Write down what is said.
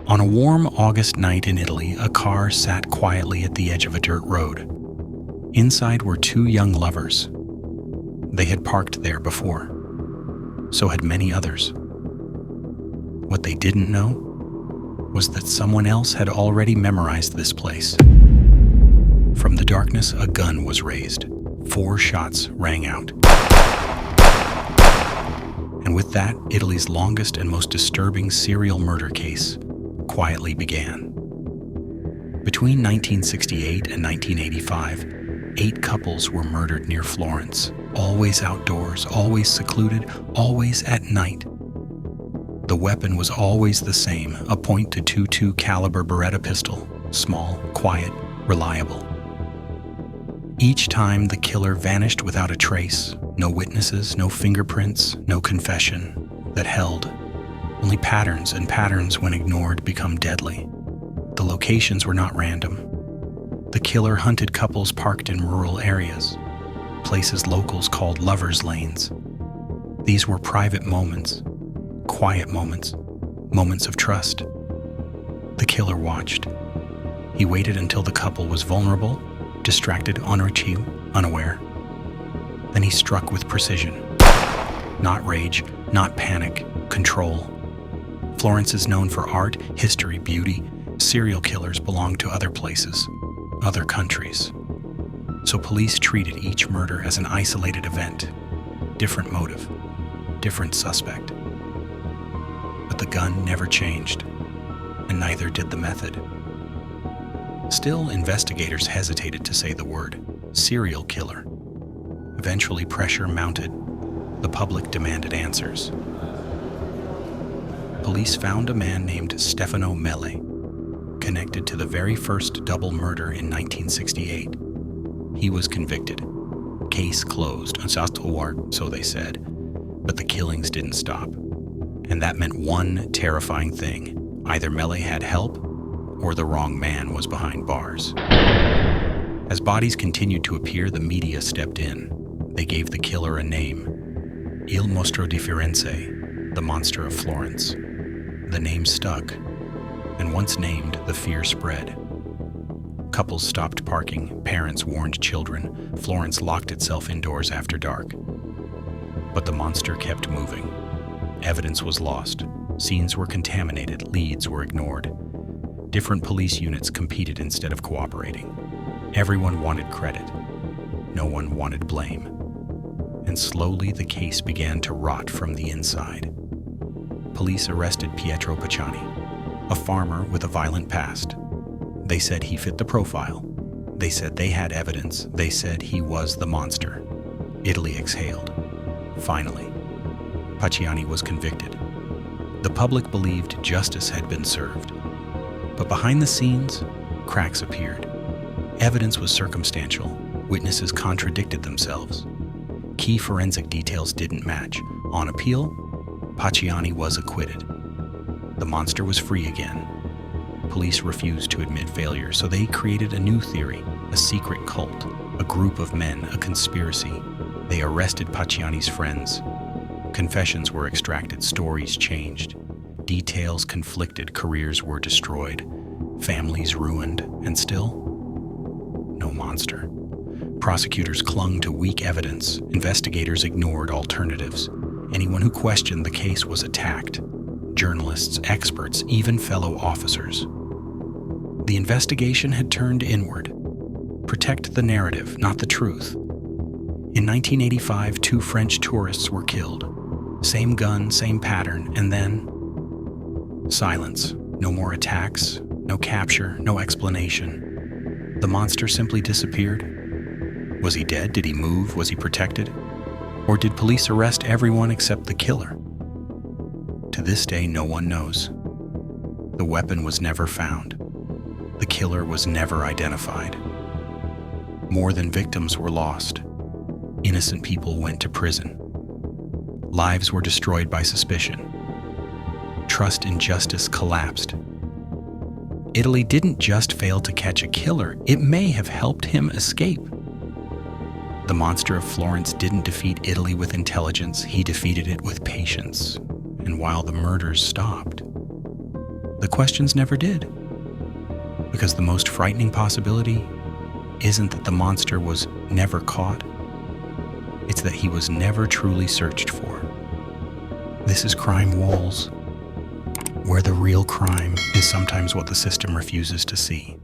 On a warm August night in Italy, a car sat quietly at the edge of a dirt road. Inside were two young lovers. They had parked there before. So had many others. What they didn't know was that someone else had already memorized this place. From the darkness, a gun was raised. 4 shots rang out. And with that, Italy's longest and most disturbing serial murder case quietly began. Between 1968 and 1985, 8 couples were murdered near Florence, always outdoors, always secluded, always at night. The weapon was always the same, a .22 caliber Beretta pistol, small, quiet, reliable. Each time the killer vanished without a trace, no witnesses, no fingerprints, no confession that held. Only patterns, and patterns when ignored become deadly. The locations were not random. The killer hunted couples parked in rural areas, places locals called lovers' lanes. These were private moments, quiet moments, moments of trust. The killer watched. He waited until the couple was vulnerable, distracted, unaware. Then he struck with precision. Not rage, not panic, control. Florence is known for art, history, beauty. Serial killers belong to other places, other countries. So police treated each murder as an isolated event. Different motive, different suspect. But the gun never changed, and neither did the method. Still, investigators hesitated to say the word serial killer. Eventually, pressure mounted. The public demanded answers. Police found a man named Stefano Mele, connected to the very first double murder in 1968. He was convicted. Case closed, unsolved, so they said. But the killings didn't stop. And that meant one terrifying thing. Either Mele had help, or the wrong man was behind bars. As bodies continued to appear, the media stepped in. They gave the killer a name. Il Mostro di Firenze, the monster of Florence. The name stuck, and once named, the fear spread. Couples stopped parking, parents warned children, Florence locked itself indoors after dark. But the monster kept moving. Evidence was lost, scenes were contaminated, leads were ignored. Different police units competed instead of cooperating. Everyone wanted credit. No one wanted blame. And slowly the case began to rot from the inside. Police arrested Pietro Pacciani, a farmer with a violent past. They said he fit the profile. They said they had evidence. They said he was the monster. Italy exhaled. Finally, Pacciani was convicted. The public believed justice had been served. But behind the scenes, cracks appeared. Evidence was circumstantial. Witnesses contradicted themselves. Key forensic details didn't match. On appeal, Pacciani was acquitted. The monster was free again. Police refused to admit failure, so they created a new theory, a secret cult, a group of men, a conspiracy. They arrested Pacciani's friends. Confessions were extracted, stories changed. Details conflicted, careers were destroyed, families ruined, and still, no monster. Prosecutors clung to weak evidence. Investigators ignored alternatives. Anyone who questioned the case was attacked. Journalists, experts, even fellow officers. The investigation had turned inward. Protect the narrative, not the truth. In 1985, 2 French tourists were killed. Same gun, same pattern, and then silence. No more attacks, no capture, no explanation. The monster simply disappeared. Was he dead? Did he move? Was he protected? Or did police arrest everyone except the killer? To this day, no one knows. The weapon was never found. The killer was never identified. More than victims were lost. Innocent people went to prison. Lives were destroyed by suspicion. Trust in justice collapsed. Italy didn't just fail to catch a killer, it may have helped him escape. The monster of Florence didn't defeat Italy with intelligence, he defeated it with patience. And while the murders stopped, The questions never did. Because the most frightening possibility isn't that the monster was never caught, it's that he was never truly searched for. This is Crime Walls, where the real crime is sometimes what the system refuses to see.